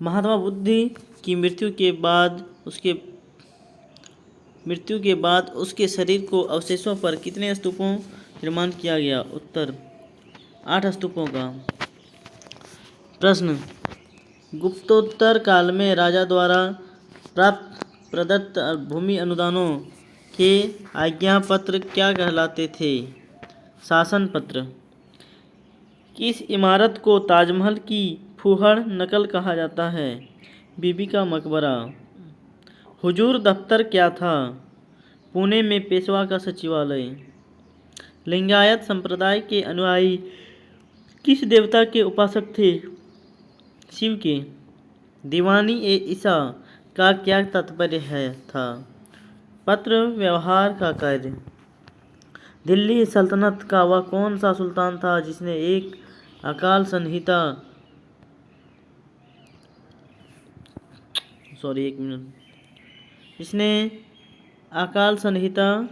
महात्मा बुद्ध की मृत्यु के बाद उसके शरीर को अवशेषों पर कितने स्तूपों निर्माण किया गया? उत्तर 8 स्तूपों का। प्रश्न, गुप्तोत्तर काल में राजा द्वारा प्राप्त प्रदत्त भूमि अनुदानों के आज्ञा पत्र क्या कहलाते थे? शासन पत्र। किस इमारत को ताजमहल की फूहड़ नकल कहा जाता है? बीबी का मकबरा। हुजूर दफ्तर क्या था? पुणे में पेशवा का सचिवालय। लिंगायत संप्रदाय के अनुयायी किस देवता के उपासक थे? शिव के। दीवानी ए ईसा का क्या तात्पर्य था? पत्र व्यवहार का कार्य। दिल्ली सल्तनत का वह कौन सा सुल्तान था जिसने अकाल संहिता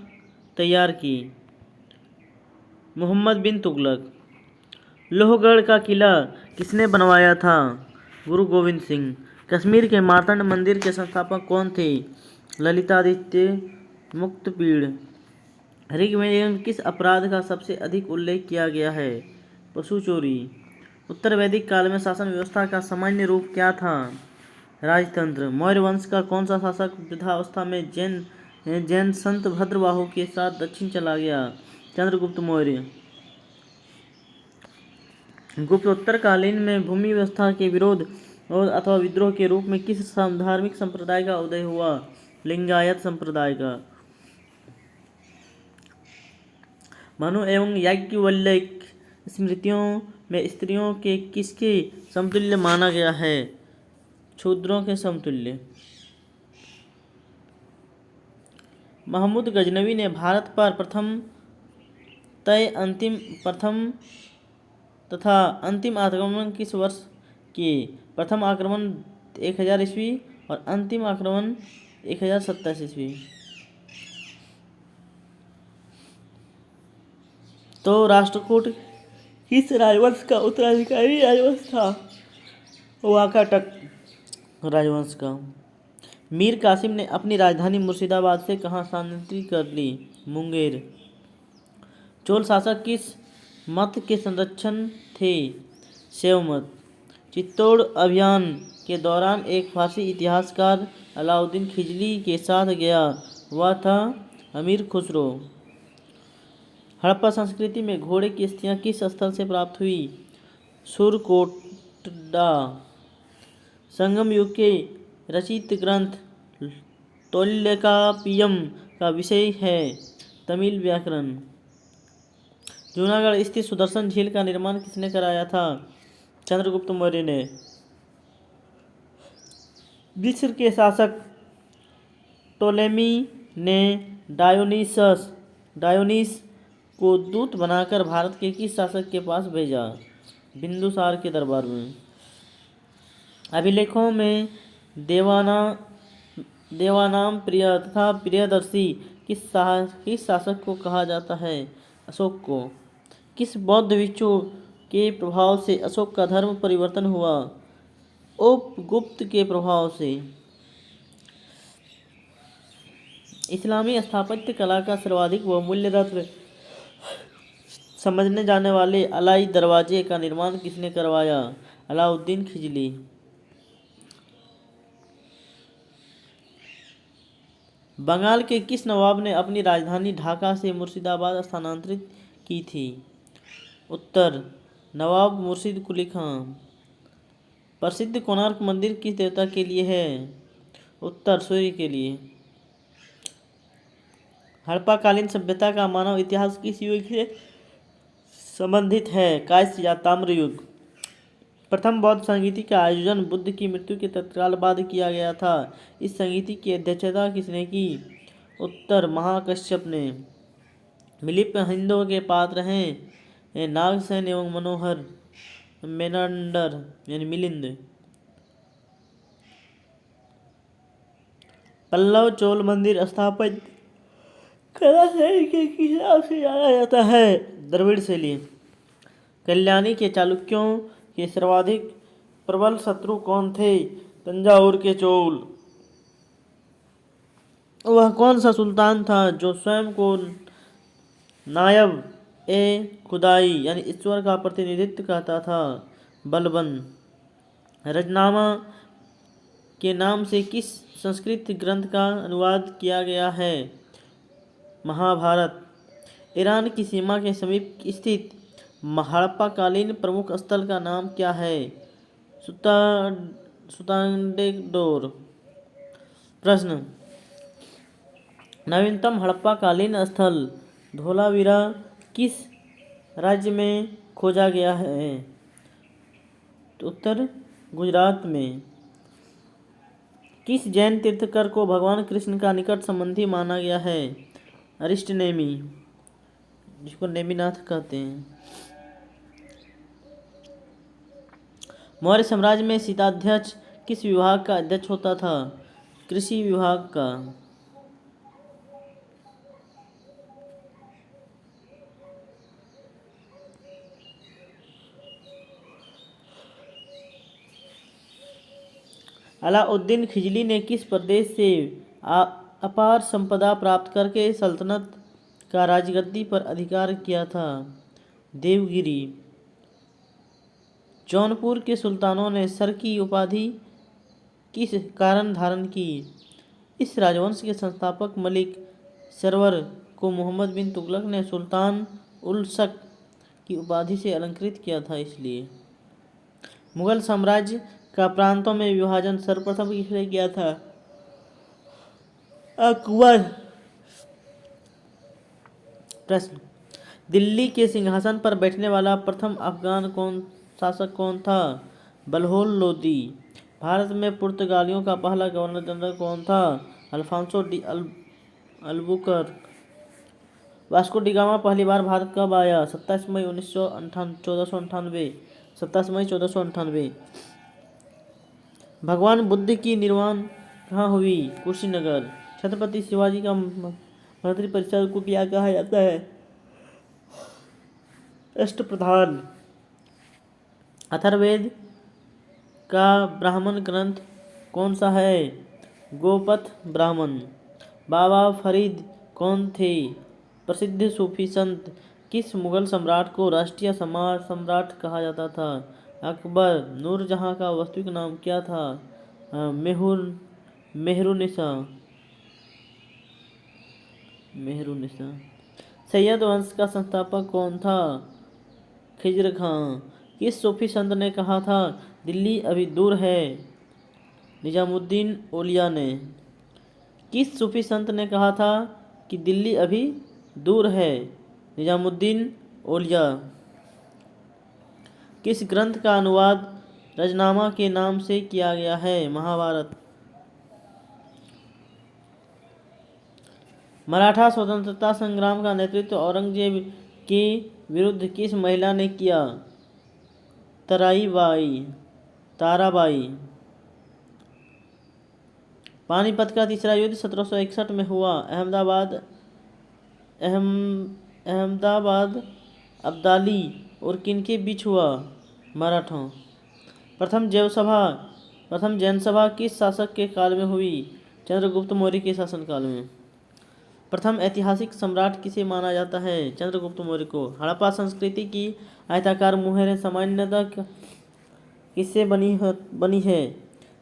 तैयार की? मोहम्मद बिन तुगलक। लोहगढ़ का किला किसने बनवाया था? गुरु गोविंद सिंह। कश्मीर के मार्तंड मंदिर के संस्थापक कौन थे? ललितादित्य मुक्तपीड़। ऋग्वेद में किस अपराध का सबसे अधिक उल्लेख किया गया है? पशु चोरी। उत्तर वैदिक काल में शासन व्यवस्था का सामान्य रूप क्या था? राजतंत्र। मौर्य वंश का कौन सा शासक वृद्धावस्था में जैन संत भद्रबाहु के साथ दक्षिण चला गया? चंद्रगुप्त मौर्य। गुप्तोत्तर कालीन में भूमि व्यवस्था के विरोध अथवा विद्रोह के रूप में किस धार्मिक संप्रदाय का उदय हुआ? लिंगायत संप्रदाय का। मनु एवं याज्ञवल्क्य स्मृतियों में स्त्रियों के किसके समतुल्य माना गया है? शूद्रों के समतुल्य। महमूद गजनवी ने भारत पर प्रथम तथा अंतिम आक्रमण किस वर्ष किए? प्रथम आक्रमण 1000 ईस्वी और अंतिम आक्रमण 1027 ईस्वी। तो राष्ट्रकूट किस राजवंश का उत्तराधिकारी राजवंश था? वाकाटक राजवंश का। मीर कासिम ने अपनी राजधानी मुर्शिदाबाद से कहाँ स्थानांतरित कर ली? मुंगेर। चोल शासक किस मत के संरक्षण थे? शैव मत। चित्तौड़ अभियान के दौरान एक फारसी इतिहासकार अलाउद्दीन खिलजी के साथ गया, वह था अमीर खुसरो। हड़प्पा संस्कृति में घोड़े की अस्थियां किस स्थल से प्राप्त हुई? सुरकोटडा। संगम युग के रचित ग्रंथ तोल्काप्पियम का विषय है तमिल व्याकरण। जूनागढ़ स्थित सुदर्शन झील का निर्माण किसने कराया था? चंद्रगुप्त मौर्य ने। मिस्र के शासक टोलेमी ने डायोनीस को दूत बनाकर भारत के किस शासक के पास भेजा? बिंदुसार के दरबार में। अभिलेखों में देवानाम प्रिय तथा प्रियदर्शी किस शासक को कहा जाता है? अशोक को। किस बौद्ध भिक्षु के प्रभाव से अशोक का धर्म परिवर्तन हुआ? उपगुप्त के प्रभाव से। इस्लामी स्थापत्य कला का सर्वाधिक बहुमूल्य रत्न समझने जाने वाले अलाई दरवाजे का निर्माण किसने करवाया? अलाउद्दीन खिलजी। बंगाल के किस नवाब ने अपनी राजधानी ढाका से मुर्शिदाबाद स्थानांतरित की थी? उत्तर नवाब मुर्शिद कुली खां। प्रसिद्ध कोणार्क मंदिर किस देवता के लिए है? उत्तर सूर्य के लिए। हड़प्पाकालीन सभ्यता का मानव इतिहास किस युग से संबंधित है? कांस्य या ताम्र युग। प्रथम बौद्ध संगीति का आयोजन बुद्ध की मृत्यु के तत्काल बाद किया गया था। इस संगीति की अध्यक्षता किसने की? उत्तर महाकश्यप ने। मिलिंद हिंदुओं के पात्र हैं नागसेन एवं मनोहर मेनांडर यानी मिलिंद। पल्लव चोल मंदिर स्थापत्य कला शैली के किस नाम से जाना जाता है? द्रविड़ शैली। कल्याणी के चालुक्यों के सर्वाधिक प्रबल शत्रु कौन थे? तंजावुर के चोल। वह कौन सा सुल्तान था जो स्वयं को नायब ए खुदाई यानी ईश्वर का प्रतिनिधित्व कहता था? बलबन। रजनामा के नाम से किस संस्कृत ग्रंथ का अनुवाद किया गया है? महाभारत। ईरान की सीमा के समीप स्थित हड़प्पाकालीन प्रमुख स्थल का नाम क्या है? सुतांडेडोर। प्रश्न। नवीनतम हड़प्पाकालीन स्थल धोलावीरा किस राज्य में खोजा गया है? उत्तर गुजरात में। किस जैन तीर्थकर को भगवान कृष्ण का निकट संबंधी माना गया है? अरिष्ट नेमि, जिसको नेमिनाथ कहते हैं। मौर्य साम्राज्य में शीताध्यक्ष किस विभाग का अध्यक्ष होता था? कृषि विभाग का। अलाउद्दीन खिलजी ने किस प्रदेश से अपार संपदा प्राप्त करके सल्तनत का राजगद्दी पर अधिकार किया था? देवगिरी। जौनपुर के सुल्तानों ने सर की उपाधि किस कारण धारण की? इस राजवंश के संस्थापक मलिक सरवर को मोहम्मद बिन तुगलक ने सुल्तान उल शक की उपाधि से अलंकृत किया था, इसलिए। मुगल साम्राज्य का प्रांतों में विभाजन सर्वप्रथम किसने किया था? अकबर। प्रश्न। दिल्ली के सिंहासन पर बैठने वाला प्रथम अफगान शासक कौन था? बलहोल लोदी। भारत में पुर्तगालियों का पहला गवर्नर जनरल कौन था? Alfonso de Albuquerque. Vasco da Gama पहली बार भारत कब आया? 27 मई 1498। 27 मई 1498। भगवान बुद्ध की निर्वाण कहाँ हुई? कुशीनगर। छत्रपति शिवाजी का मंत्रिपरिषद को क्या कहा जाता है? अष्टप्रधान। अथर्ववेद का ब्राह्मण ग्रंथ कौन सा है? गोपथ ब्राह्मण। बाबा फरीद कौन थे? प्रसिद्ध सूफी संत। किस मुगल सम्राट को राष्ट्रीय सम्राट कहा जाता था? अकबर। नूरजहां का वास्तविक नाम क्या था? मेहरुनिसा। सैयद वंश का संस्थापक कौन था? खिज्र खां। किस सूफी संत ने कहा था दिल्ली अभी दूर है? निजामुद्दीन औलिया ने। किस सूफी संत ने कहा था कि दिल्ली अभी दूर है? निजामुद्दीन औलिया। किस ग्रंथ का अनुवाद रजनामा के नाम से किया गया है? महाभारत। मराठा स्वतंत्रता संग्राम का नेतृत्व औरंगजेब के विरुद्ध किस महिला ने किया? ताराबाई। पानीपत का तीसरा युद्ध 1761 में हुआ। अहमदाबाद अब्दाली और किनके बीच हुआ? मराठों। प्रथम जैन सभा किस शासक के काल में हुई? चंद्रगुप्त मौर्य के शासनकाल में। प्रथम ऐतिहासिक सम्राट किसे माना जाता है? चंद्रगुप्त मौर्य को। हड़प्पा संस्कृति की आयताकार मुहरें सामान्यतः किससे बनी है?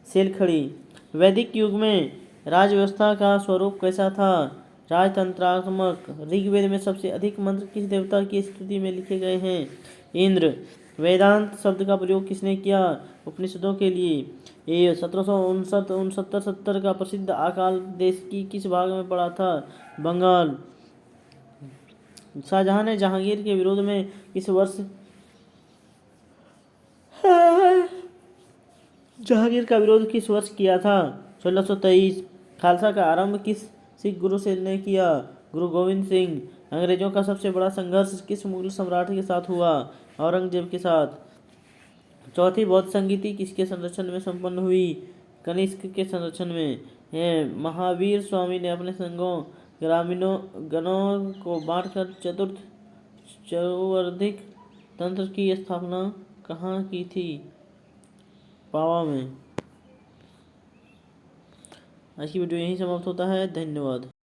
सेलखड़ी। वैदिक युग में राज व्यवस्था का स्वरूप कैसा था? राजतंत्रात्मक। ऋग्वेद में सबसे अधिक मंत्र किस देवता की स्तुति में लिखे गए हैं? इंद्र। वेदांत शब्द का प्रयोग किसने किया? उपनिषदों के लिए। ये 1769 का प्रसिद्ध अकाल देश की किस भाग में पड़ा था? बंगाल। शाहजहां ने जहांगीर के विरोध में किस वर्ष जहांगीर का विरोध किस वर्ष किया था? 1623। खालसा का आरंभ किस सिख गुरु से ने किया? गुरु गोविंद सिंह। अंग्रेजों का सबसे बड़ा संघर्ष किस मुगल सम्राट के साथ हुआ? औरंगजेब के साथ। चौथी बौद्ध संगीति किसके संरक्षण में संपन्न हुई? कनिष्क के संरक्षण में। महावीर स्वामी ने अपने संघों गणों को बांटकर चतुर्वर्धिक तंत्र की स्थापना कहाँ की थी? पावा में। आज की वीडियो यहीं समाप्त होता है। धन्यवाद।